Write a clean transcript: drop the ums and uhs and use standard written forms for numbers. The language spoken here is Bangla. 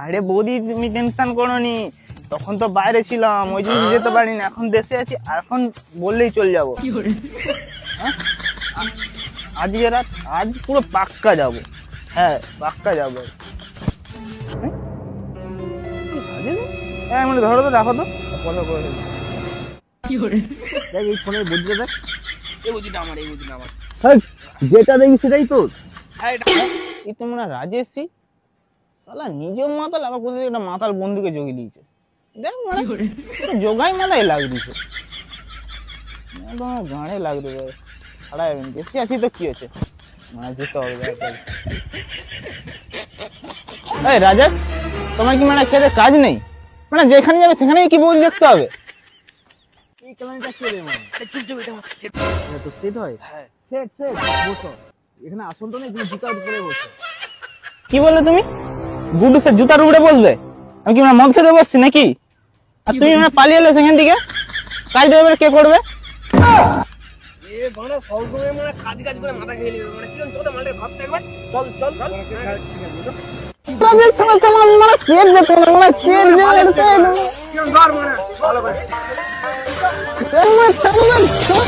আরে বৌদি তুমি টেনশন করো নি, তখন তো বাইরে ছিলাম ওই জন্য যেতে পারিনি, এখন দেশে আছি, এখন বললেই চলে যাবো। আজকে রাত আজ পুরো পাক্কা যাবো, হ্যাঁ পাক্কা যাবো। মানে ধরো তো, রাখো তো, কথা করে দেখ এই ফোনের বুদ্ধিটা দেখ, এই বুদ্ধিটা আমার, এই বুদ্ধিটা আমার, যেটা দেখবি সেটাই তোর। এই তো মনে হয় রাজেশই শালা নিজেও মাতাল, আবার কোথায় একটা মাতাল বন্ধুকে জগিয়ে দিয়েছে। দেখ মানে জোগাই মাথায় লাগ দিছে, গাঁড়ে লাগবে ছাড়া যাবেন, বেশি আছি তো কি হচ্ছে, মানে যেতে হবে। এই রাজেশ, তোমার কি মানে খেতে কাজ নেই? মানে যেখানে যাবে সেখানেই কি বল দেখতে হবে? এই ক্লায়েন্টটা কে রে মানে? চুপ চুপ, এটা সেট। এটা তো সেট হয়? হ্যাঁ সেট সেট। বসো, এখানে আসন তো নেই, তুমি জুতার উপরে বসো। কি বললে তুমি? গুডু স্যার জুতার উপরে বসবে? আমি কি মানে মদ খেতে বসছি নাকি? আর তুমি মানে পালিয়ে এলে সেখান থেকে, কাজটা এবারে কে করবে? এ বড় সবসময় মানে কাজ কাজ করে মাথা খেয়ে নেবে, মানে কি জানো তোদের মালটা ভাবতে একবার। চল চল চল, রাজেশ চল চল, মানে সেট দে তো, মানে সেট দে, সেট ভালো করে চল চল চল।